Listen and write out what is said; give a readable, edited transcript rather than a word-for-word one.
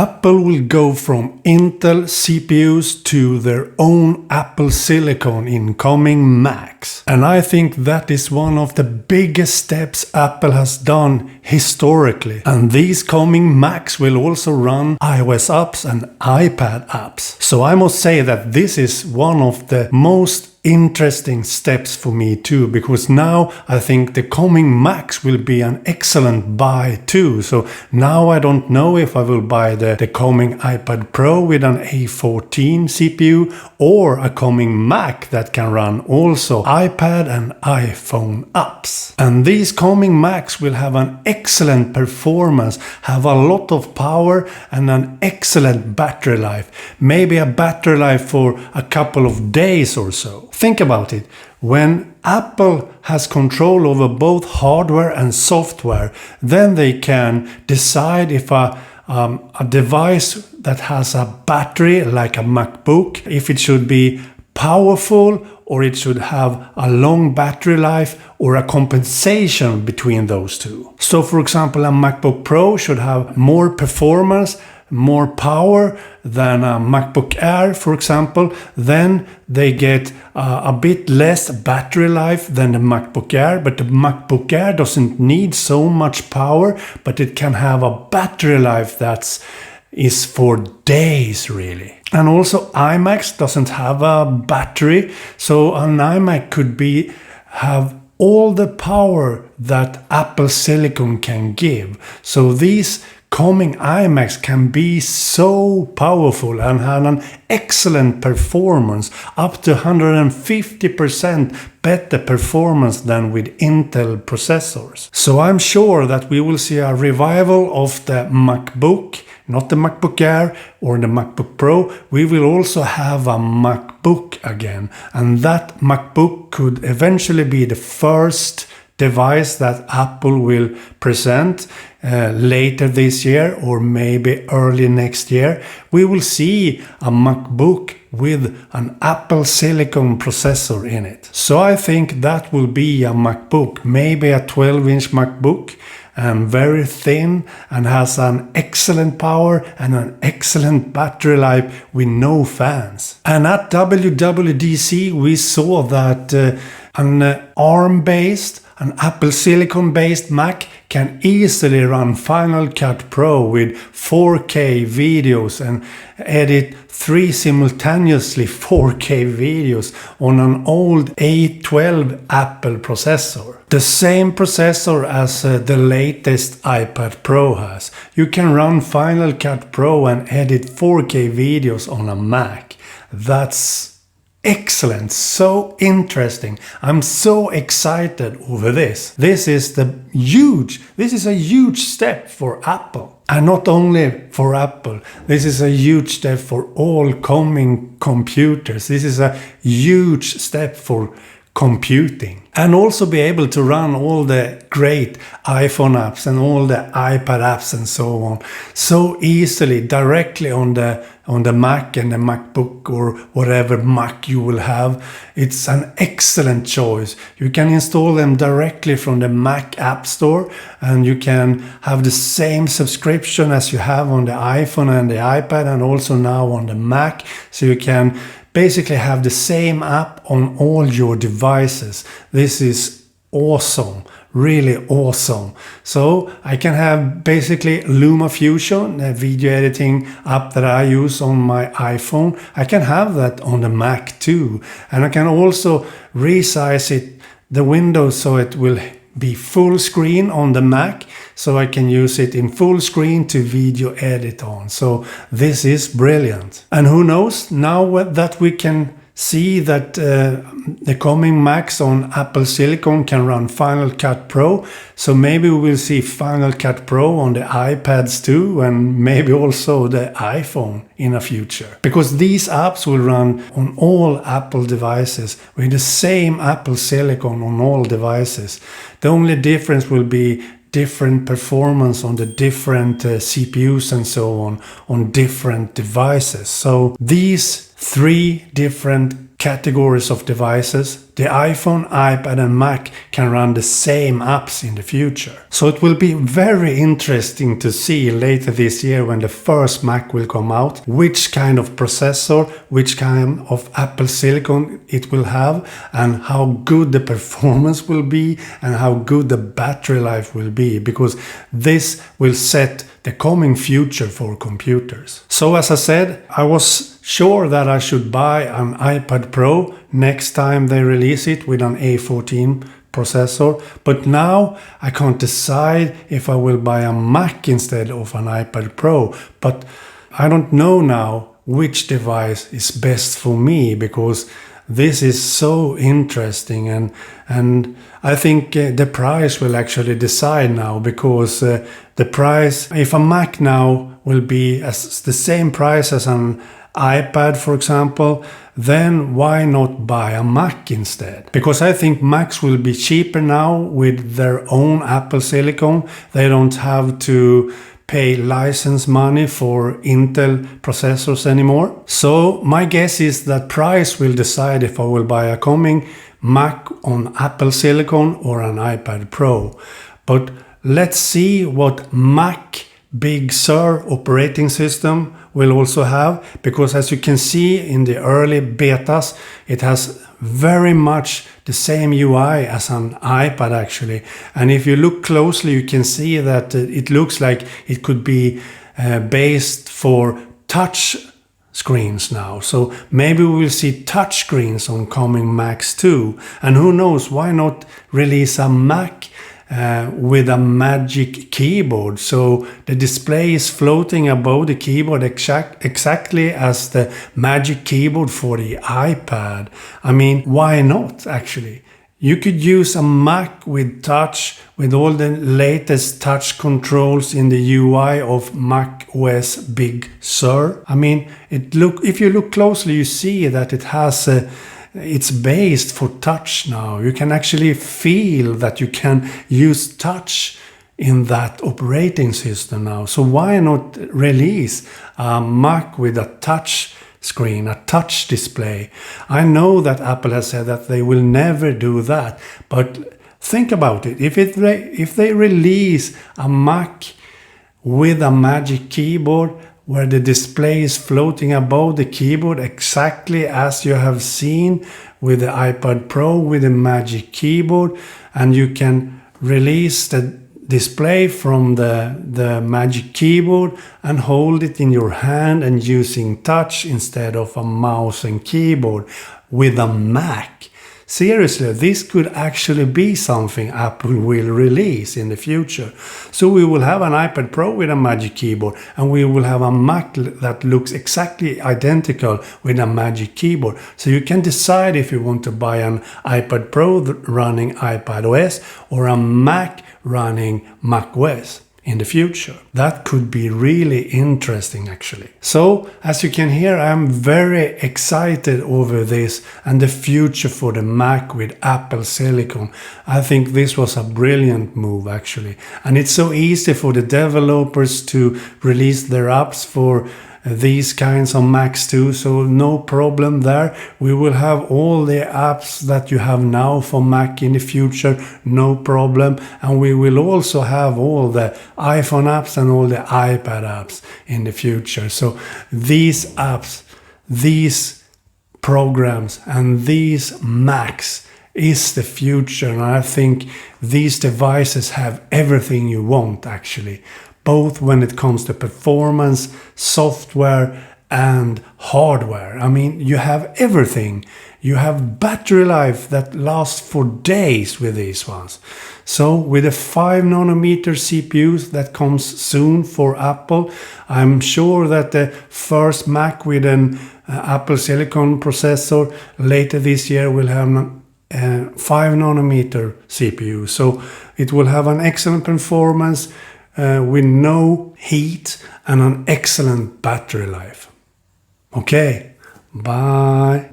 Apple will go from Intel CPUs to their own Apple Silicon in coming Macs. And I think that is one of the biggest steps Apple has done historically. And these coming Macs will also run iOS apps and iPad apps. So I must say that this is one of the most interesting steps for me too, because now I think the coming Macs will be an excellent buy too. So now I don't know if I will buy the coming iPad Pro with an A14 CPU or a coming Mac that can run also iPad and iPhone apps. And these coming Macs will have an excellent performance, have a lot of power and an excellent battery life. Maybe a battery life for a couple of days or so. Think about it. When Apple has control over both hardware and software, then they can decide if a device that has a battery like a MacBook, if it should be powerful or it should have a long battery life or a compensation between those two. So for example, a MacBook Pro should have more performance, more power than a MacBook Air, for example, then they get a bit less battery life than the MacBook Air, but the MacBook Air doesn't need so much power, but it can have a battery life is for days really. And also iMacs doesn't have a battery, so an iMac could have all the power that Apple Silicon can give. So these coming iMacs can be so powerful and have an excellent performance, up to 150% better performance than with Intel processors. So I'm sure that we will see a revival of the MacBook, not the MacBook Air or the MacBook Pro. We will also have a MacBook again, and that MacBook could eventually be the first device that Apple will present later this year or maybe early next year. We will see a MacBook with an Apple Silicon processor in it. So I think that will be a MacBook, maybe a 12-inch MacBook, and very thin and has an excellent power and an excellent battery life with no fans. And at WWDC we saw that an ARM-based, an Apple Silicon-based Mac can easily run Final Cut Pro with 4K videos and edit 3 simultaneously 4K videos on an old A12 Apple processor. The same processor as the latest iPad Pro has. You can run Final Cut Pro and edit 4K videos on a Mac. That's excellent, so interesting. I'm so excited over this. This is a huge step for Apple. And not only for Apple, this is a huge step for all coming computers. This is a huge step for computing. And also be able to run all the great iPhone apps and all the iPad apps and so on so easily directly on the Mac and the MacBook or whatever Mac you will have. It's an excellent choice. You can install them directly from the Mac App Store, and you can have the same subscription as you have on the iPhone and the iPad and also now on the Mac. So you can basically have the same app on all your devices. This is awesome, really awesome. So I can have basically LumaFusion, a video editing app that I use on my iPhone. I can have that on the Mac too. And I can also resize the window so it will be full screen on the Mac, so I can use it in full screen to video edit on. So this is brilliant. And who knows, now that we can see that the coming Macs on Apple Silicon can run Final Cut Pro, so maybe we will see Final Cut Pro on the iPads too, and maybe also the iPhone in the future. Because these apps will run on all Apple devices with the same Apple Silicon on all devices. The only difference will be different performance on the different CPUs and so on different devices. So these 3 different categories of devices, the iPhone, iPad and Mac can run the same apps in the future. So it will be very interesting to see later this year when the first Mac will come out, which kind of processor, which kind of Apple Silicon it will have, and how good the performance will be and how good the battery life will be, because this will set the coming future for computers. So as I said, I was sure that I should buy an iPad Pro next time they release it with an A14 processor, but now I can't decide if I will buy a Mac instead of an iPad Pro. But I don't know now which device is best for me, because this is so interesting, and I think the price will actually decide now, because the price, if a Mac now will be as the same price as an iPad, for example, then why not buy a Mac instead? Because I think Macs will be cheaper now with their own Apple Silicon. They don't have to pay license money for Intel processors anymore. So my guess is that price will decide if I will buy a coming Mac on Apple Silicon or an iPad Pro. But let's see what Mac Big Sur operating system will also have, because as you can see in the early betas, it has very much the same UI as an iPad actually. And if you look closely, you can see that it looks like it could be based for touch screens now. So maybe we will see touch screens on coming Macs too. And who knows, why not release a Mac with a magic keyboard, so the display is floating above the keyboard exactly as the magic keyboard for the iPad. I mean, why not actually? You could use a Mac with touch, with all the latest touch controls in the UI of macOS Big Sur. I mean, if you look closely, you see that it has it's based for touch now. You can actually feel that you can use touch in that operating system now. So why not release a Mac with a touch screen, a touch display? I know that Apple has said that they will never do that, but think about it. If they release a Mac with a magic keyboard, where the display is floating above the keyboard exactly as you have seen with the iPad Pro with the magic keyboard, and you can release the display from the magic keyboard and hold it in your hand and using touch instead of a mouse and keyboard with a Mac. Seriously, this could actually be something Apple will release in the future. So we will have an iPad Pro with a magic keyboard, and we will have a Mac that looks exactly identical with a magic keyboard. So you can decide if you want to buy an iPad Pro running iPadOS or a Mac running macOS in the future. That could be really interesting actually. So as you can hear, I'm very excited over this and the future for the Mac with Apple Silicon. I think this was a brilliant move actually, and it's so easy for the developers to release their apps for these kinds of Macs too, so no problem there. We will have all the apps that you have now for Mac in the future, no problem. And we will also have all the iPhone apps and all the iPad apps in the future. So these apps, these programs and these Macs is the future, and I think these devices have everything you want actually, both when it comes to performance, software and hardware. I mean, you have everything. You have battery life that lasts for days with these ones. So with the 5nm CPUs that comes soon for Apple, I'm sure that the first Mac with an Apple Silicon processor later this year will have 5nm CPU. So it will have an excellent performance with no heat and an excellent battery life. Okay, bye.